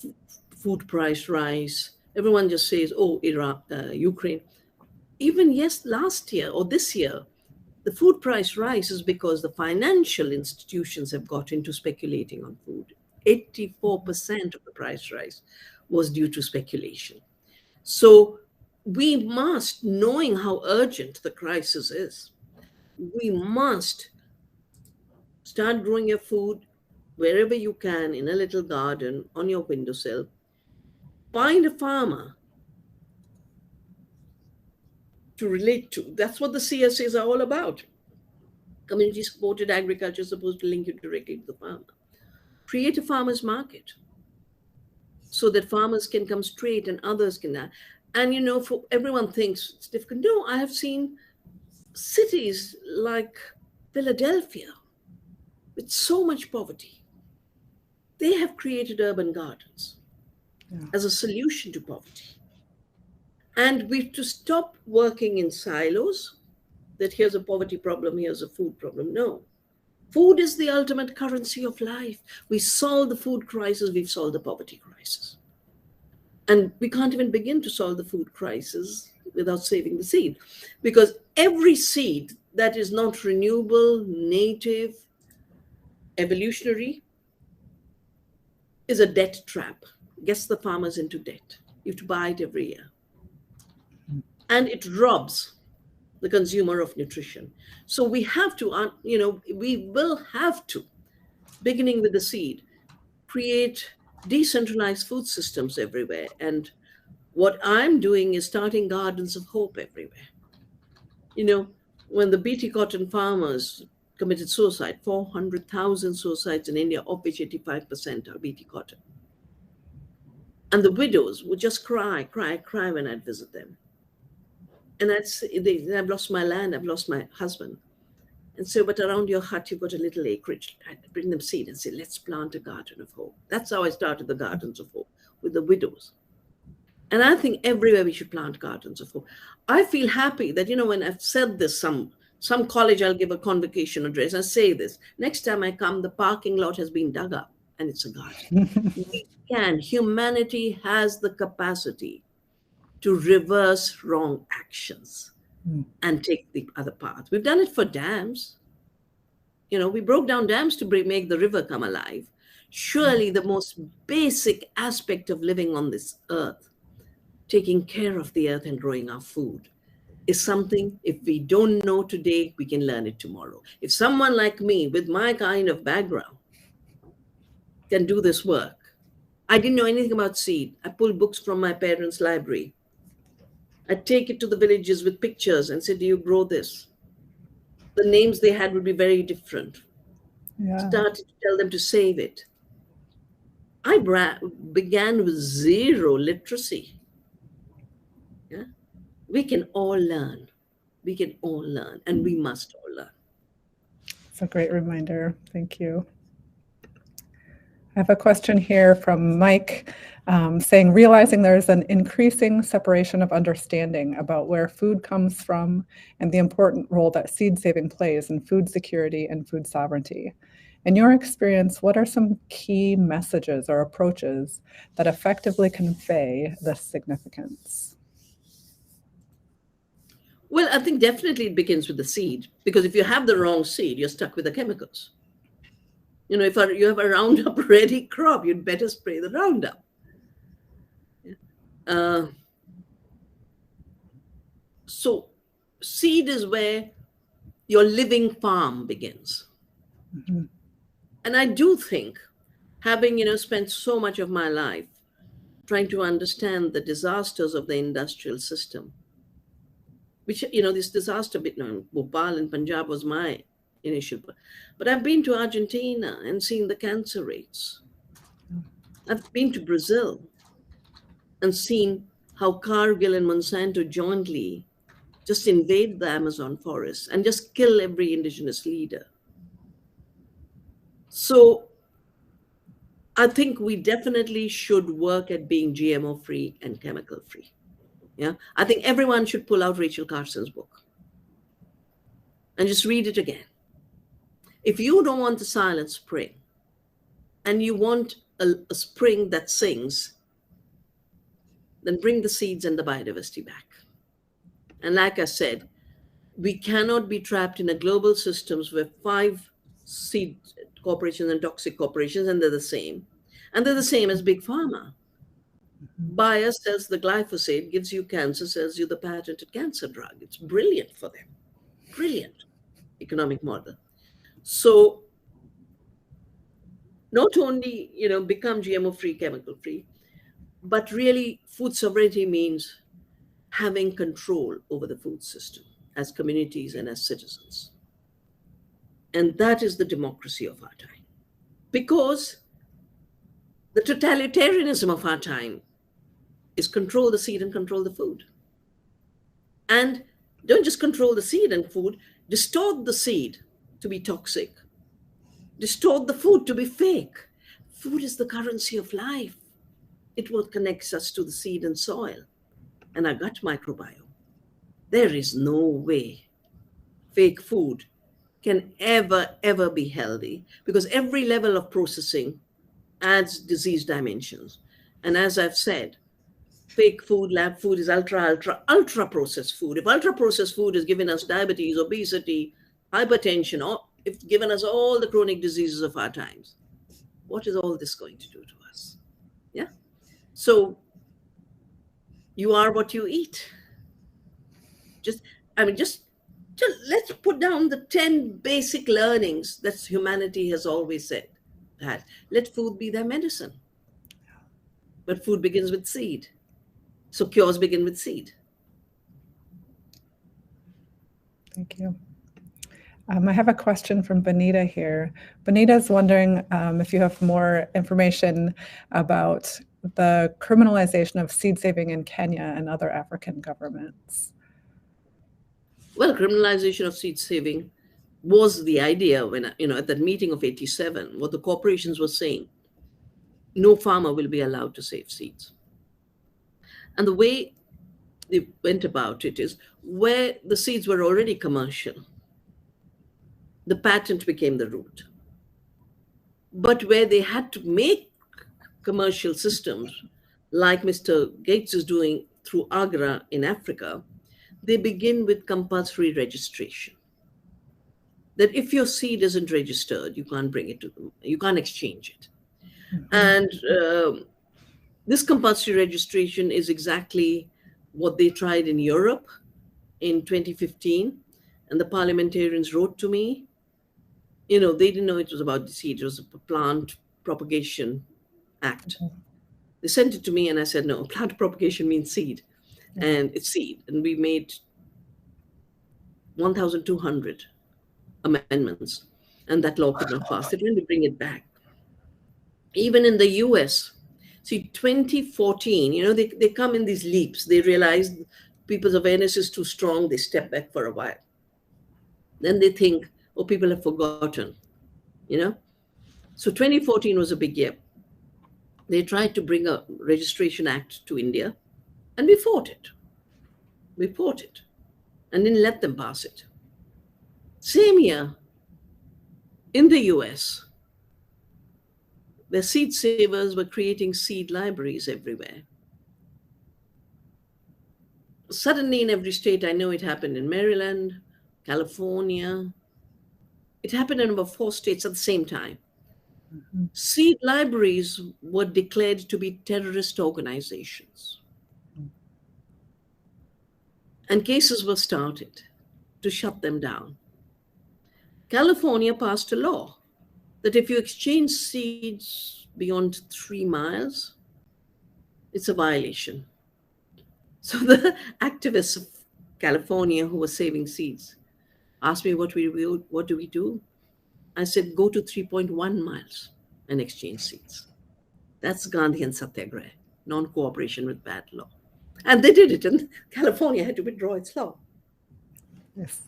food price rise. Everyone just says, oh, Iraq, Ukraine. Even last year or this year, the food price rise is because the financial institutions have got into speculating on food. 84% of the price rise was due to speculation. So we must, knowing how urgent the crisis is, we must start growing your food wherever you can, in a little garden, on your windowsill. Find a farmer to relate to. That's what the CSAs are all about. Community supported agriculture is supposed to link you directly to the farmer. Create a farmer's market so that farmers can come straight and others can. And for everyone thinks it's difficult. No, I have seen cities like Philadelphia with so much poverty. They have created urban gardens as a solution to poverty. And we have to stop working in silos, that here's a poverty problem, here's a food problem. No. Food is the ultimate currency of life. We solve the food crisis, we've solved the poverty crisis. And we can't even begin to solve the food crisis without saving the seed. Because every seed that is not renewable, native, evolutionary, is a debt trap. Gets the farmers into debt. You have to buy it every year. And it robs the consumer of nutrition. So we have to, we will have to, beginning with the seed, create decentralized food systems everywhere. And what I'm doing is starting gardens of hope everywhere. When the BT cotton farmers committed suicide, 400,000 suicides in India, of which 85% are BT cotton. And the widows would just cry when I'd visit them. And I'd say, I've lost my land, I've lost my husband. And so, but around your hut, you've got a little acreage. I'd bring them seed and say, let's plant a garden of hope. That's how I started the Gardens of Hope, with the widows. And I think everywhere we should plant gardens of hope. I feel happy that, when I've said this, some college, I'll give a convocation address. I say this, next time I come, the parking lot has been dug up and it's a garden. Humanity has the capacity to reverse wrong actions and take the other path. We've done it for dams. We broke down dams to make the river come alive. Surely the most basic aspect of living on this earth, taking care of the earth and growing our food, is something, if we don't know today, we can learn it tomorrow. If someone like me, with my kind of background, can do this work. I didn't know anything about seed. I pulled books from my parents' library. I take it to the villages with pictures and say, do you grow this? The names they had would be very different. Started to tell them to save it. I began with zero literacy. We can all learn. We can all learn, and we must all learn. It's a great reminder. Thank you. I have a question here from Mike saying, realizing there's an increasing separation of understanding about where food comes from and the important role that seed saving plays in food security and food sovereignty. In your experience, what are some key messages or approaches that effectively convey this significance? Well, I think definitely it begins with the seed, because if you have the wrong seed, you're stuck with the chemicals. If you have a Roundup ready crop, you'd better spray the Roundup. So seed is where your living farm begins. Mm-hmm. And I do think, having, spent so much of my life trying to understand the disasters of the industrial system, which, this disaster, Bhopal and Punjab was my initial, but I've been to Argentina and seen the cancer rates. I've been to Brazil and seen how Cargill and Monsanto jointly just invade the Amazon forest and just kill every indigenous leader. So I think we definitely should work at being GMO-free and chemical-free. I think everyone should pull out Rachel Carson's book and just read it again. If you don't want the silent spring and you want a spring that sings, then bring the seeds and the biodiversity back. And like I said, we cannot be trapped in a global systems where 5 seed corporations and toxic corporations, and they're the same. And they're the same as Big Pharma. Bayer sells the glyphosate, gives you cancer, sells you the patented cancer drug. It's brilliant for them. Brilliant economic model. So not only, become GMO-free, chemical-free, but really food sovereignty means having control over the food system as communities and as citizens. And that is the democracy of our time. Because the totalitarianism of our time is control the seed and control the food. And don't just control the seed and food, distort the seed to be toxic, distort the food to be fake. Food is the currency of life. It what connects us to the seed and soil and our gut microbiome. There is no way fake food can ever be healthy, because every level of processing adds disease dimensions. And as I've said, fake food, lab food is ultra processed food. If ultra processed food has given us diabetes, obesity, hypertension, or if given us all the chronic diseases of our times, what is all this going to do to us? Yeah. So you are what you eat. Just let's put down the 10 basic learnings that humanity has always said. That let food be their medicine. But food begins with seed. So cures begin with seed. Thank you. I have a question from Benita here. Benita is wondering if you have more information about the criminalization of seed saving in Kenya and other African governments. Well, criminalization of seed saving was the idea when, at that meeting of 87, what the corporations were saying, no farmer will be allowed to save seeds. And the way they went about it is where the seeds were already commercial, the patent became the root. But where they had to make commercial systems, like Mr. Gates is doing through Agra in Africa, they begin with compulsory registration. That if your seed isn't registered, you can't bring it to them, you can't exchange it. Mm-hmm. And this compulsory registration is exactly what they tried in Europe in 2015. And the parliamentarians wrote to me, they didn't know it was about the seed, it was a Plant Propagation Act. Mm-hmm. They sent it to me and I said, no, plant propagation means seed. Mm-hmm. And it's seed. And we made 1,200 amendments, and that law could not pass. They tried to bring it back. Even in the US, see, 2014, they come in these leaps. They realize people's awareness is too strong. They step back for a while. Then they think, oh, people have forgotten, So 2014 was a big year. They tried to bring a registration act to India, and we fought it. We fought it and didn't let them pass it. Same year, in the US, the seed savers were creating seed libraries everywhere. Suddenly in every state, I know it happened in Maryland, California. It happened in about 4 states at the same time. Mm-hmm. Seed libraries were declared to be terrorist organizations. Mm-hmm. And cases were started to shut them down. California passed a law that if you exchange seeds beyond 3 miles, it's a violation. So the activists of California who were saving seeds asked me, what do we do? I said, go to 3.1 miles and exchange seeds. That's Gandhian Satyagraha, non-cooperation with bad law. And they did it, and California had to withdraw its law. Yes.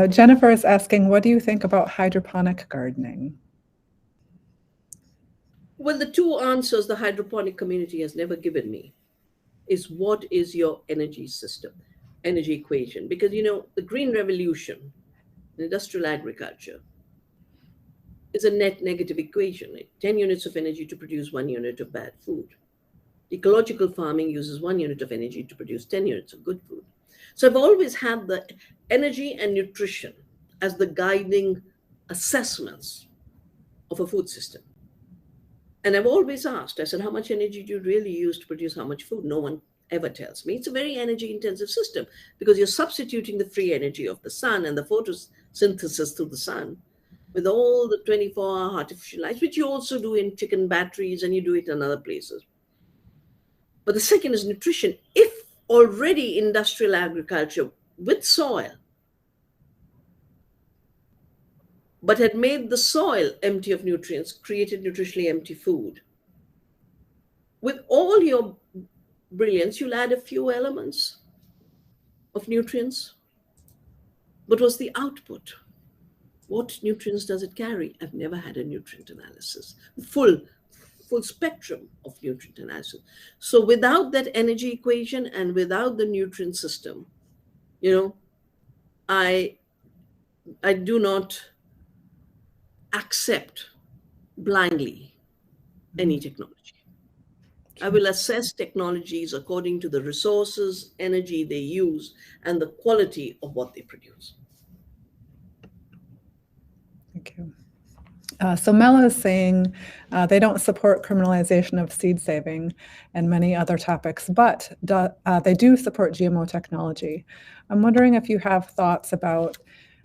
Jennifer is asking, what do you think about hydroponic gardening? Well, the 2 answers the hydroponic community has never given me is what is your energy system, energy equation? Because, the Green Revolution, industrial agriculture, is a net negative equation. 10 units of energy to produce 1 unit of bad food. Ecological farming uses 1 unit of energy to produce 10 units of good food. So I've always had the energy and nutrition as the guiding assessments of a food system. And I've always asked, I said, how much energy do you really use to produce how much food? No one ever tells me. It's a very energy intensive system because you're substituting the free energy of the sun and the photosynthesis through the sun with all the 24-hour artificial lights, which you also do in chicken batteries and you do it in other places. But the second is nutrition. If already industrial agriculture with soil, but had made the soil empty of nutrients, created nutritionally empty food, with all your brilliance, you'll add a few elements of nutrients. But what's the output? What nutrients does it carry? I've never had a nutrient analysis, full spectrum of nutrient analysis. So without that energy equation and without the nutrient system, I do not accept blindly any technology. I will assess technologies according to the resources, energy they use, and the quality of what they produce. Thank you. So Mela is saying they don't support criminalization of seed saving and many other topics, but they do support GMO technology. I'm wondering if you have thoughts about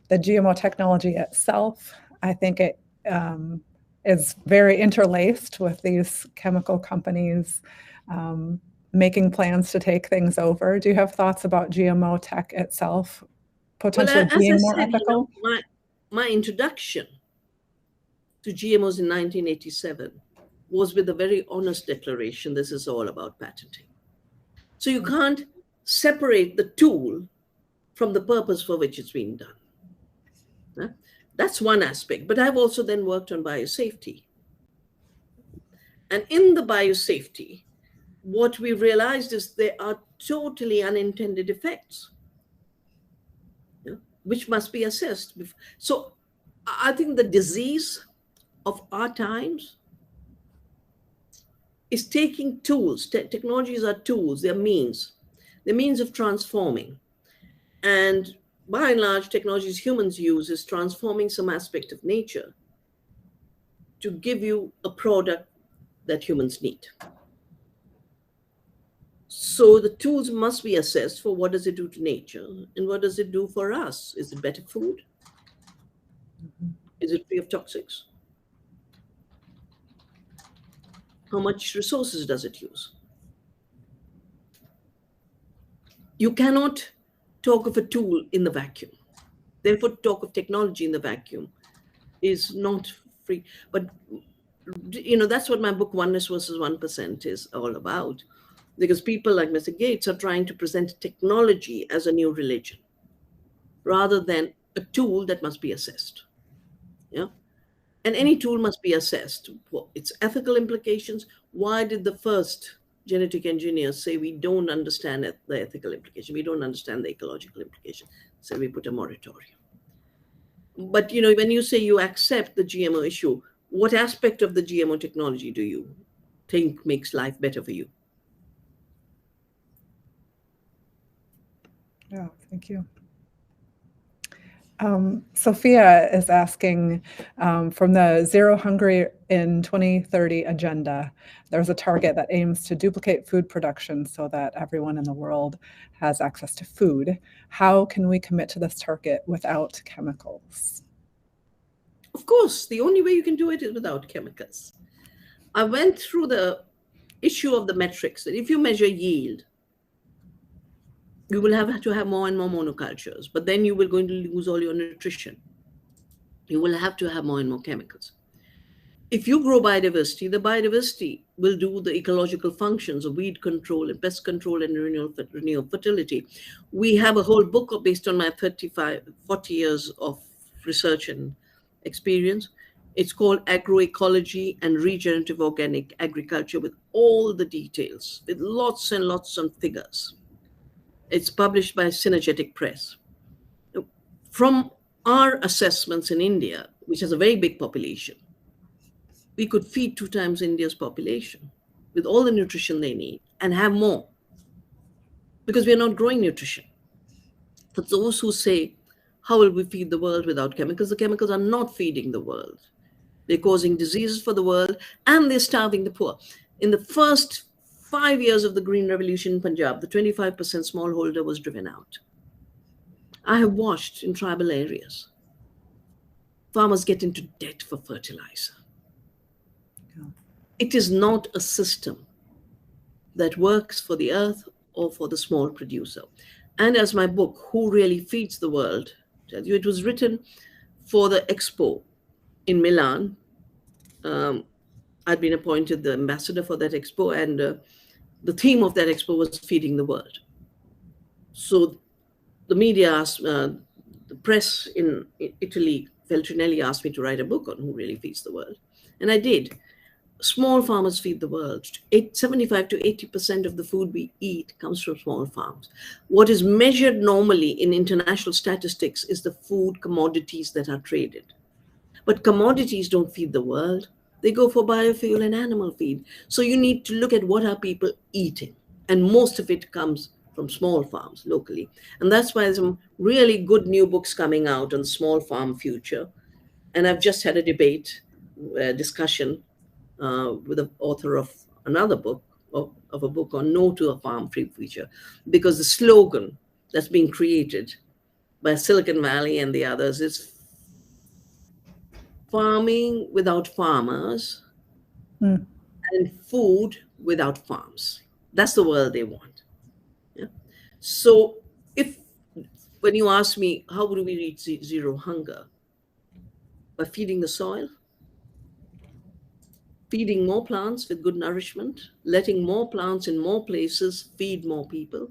the GMO technology itself. I think it is very interlaced with these chemical companies making plans to take things over. Do you have thoughts about GMO tech itself potentially being more ethical? My introduction to GMOs in 1987 was with a very honest declaration: this is all about patenting. So you can't separate the tool from the purpose for which it's being done. That's one aspect. But I've also then worked on biosafety. And in the biosafety, what we realized is there are totally unintended effects, which must be assessed. So I think the disease of our times is taking tools. Technologies are tools, they're means of transforming. And by and large, technologies humans use is transforming some aspect of nature to give you a product that humans need. So the tools must be assessed for what does it do to nature and what does it do for us? Is it better food? Is it free of toxics? How much resources does it use? You cannot talk of a tool in the vacuum. Therefore, talk of technology in the vacuum is not free. But, that's what my book, Oneness versus 1%, is all about. Because people like Mr. Gates are trying to present technology as a new religion, rather than a tool that must be assessed. And any tool must be assessed for its ethical implications. Why did the first genetic engineers say we don't understand the ethical implication, we don't understand the ecological implication? So we put a moratorium. But when you say you accept the GMO issue, what aspect of the GMO technology do you think makes life better for you? Yeah, thank you. Sophia is asking, from the Zero Hunger in 2030 agenda, there's a target that aims to duplicate food production so that everyone in the world has access to food. How can we commit to this target without chemicals? Of course, the only way you can do it is without chemicals. I went through the issue of the metrics that if you measure yield, you will have to have more and more monocultures, but then you will going to lose all your nutrition. You will have to have more and more chemicals. If you grow biodiversity, the biodiversity will do the ecological functions of weed control and pest control and renewal fertility. We have a whole book based on my 40 years of research and experience. It's called Agroecology and Regenerative Organic Agriculture, with all the details, with lots and lots of figures. It's published by Synergetic Press. From our assessments in India, which has a very big population, we could feed 2 times India's population with all the nutrition they need and have more, because we are not growing nutrition. For those who say, how will we feed the world without chemicals? The chemicals are not feeding the world. They're causing diseases for the world, and they're starving the poor. In the first 5 years of the Green Revolution in Punjab, the 25% smallholder was driven out. I have watched in tribal areas farmers get into debt for fertilizer. Yeah. It is not a system. that works for the earth or for the small producer. And as my book, Who Really Feeds the World, tells you, it was written for the expo in Milan. I'd been appointed the ambassador for that expo, and the theme of that expo was feeding the world. So the media asked, the press in Italy, Feltrinelli asked me to write a book on who really feeds the world. And I did. Small farmers feed the world. 75 to 80% of the food we eat comes from small farms. What is measured normally in international statistics is the food commodities that are traded. But commodities don't feed the world. They go for biofuel and animal feed. So you need to look at what are people eating. And most of it comes from small farms locally. And that's why there's some really good new books coming out on small farm future. And I've just had a debate, discussion with the author of another book, of a book on No to a Farm-Free Future, because the slogan that's being created by Silicon Valley and the others is farming without farmers and food without farms. That's the world they want. Yeah? So when you ask me, how do we reach zero hunger? By feeding the soil, feeding more plants with good nourishment, letting more plants in more places feed more people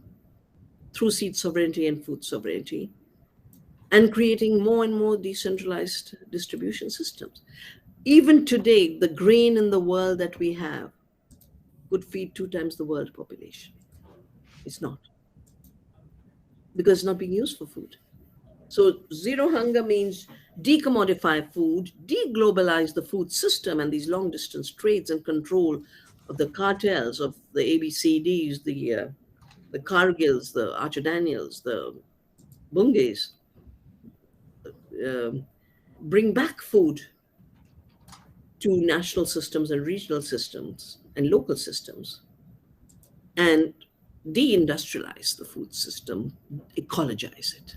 through seed sovereignty and food sovereignty, and creating more and more decentralized distribution systems. Even today, the grain in the world that we have could feed 2 times the world population. It's not, because it's not being used for food. So zero hunger means decommodify food, deglobalize the food system and these long distance trades and control of the cartels of the ABCDs, the Cargills, the Archer Daniels, the Bunges. Bring back food to national systems and regional systems and local systems, and deindustrialize the food system, ecologize it.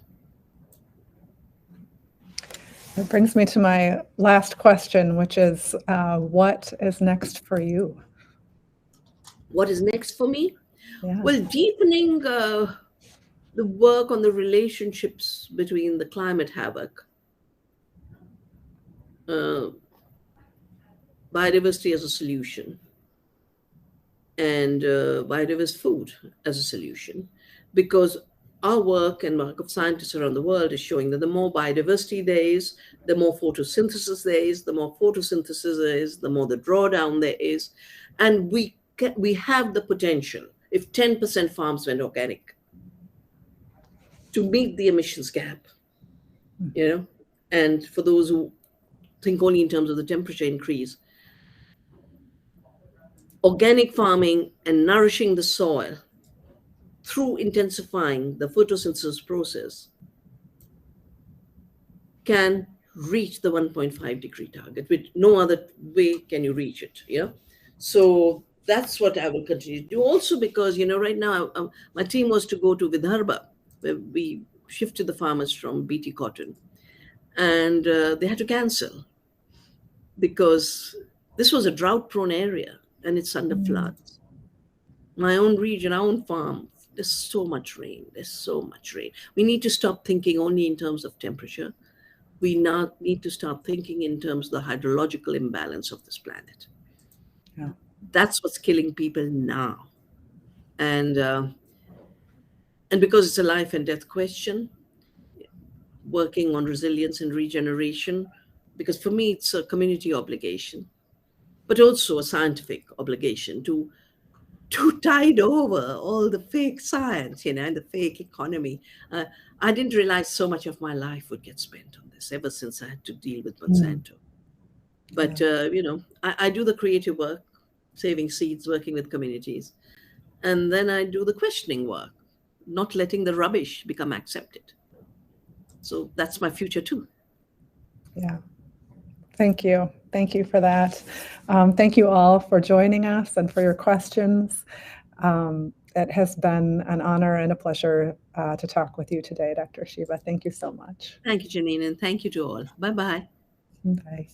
It brings me to my last question, which is, what is next for you? What is next for me? Yeah. Well, deepening the work on the relationships between the climate havoc, biodiversity as a solution, and biodiverse food as a solution, because our work and work of scientists around the world is showing that the more biodiversity there is, the more photosynthesis there is, the more photosynthesis there is, the more the drawdown there is. And we have the potential, if 10% farms went organic, to meet the emissions gap, and for those who think only in terms of the temperature increase, organic farming and nourishing the soil through intensifying the photosynthesis process can reach the 1.5 degree target. With no other way can you reach it. So that's what I will continue to do. Also because, right now, my team was to go to Vidarbha, where we shifted the farmers from BT cotton. And they had to cancel because this was a drought-prone area and it's under floods. My own region, our own farm, there's so much rain. There's so much rain. We need to stop thinking only in terms of temperature. We now need to start thinking in terms of the hydrological imbalance of this planet. Yeah. That's what's killing people now. And because it's a life and death question, working on resilience and regeneration, because for me, it's a community obligation, but also a scientific obligation to tide over all the fake science, and the fake economy. I didn't realize so much of my life would get spent on this ever since I had to deal with Monsanto. But, I do the creative work, saving seeds, working with communities. And then I do the questioning work, not letting the rubbish become accepted. So that's my future too. Yeah. Thank you. Thank you for that. Thank you all for joining us and for your questions. It has been an honor and a pleasure to talk with you today, Dr. Shiva. Thank you so much. Thank you, Janine, and thank you to all. Bye-bye. Bye.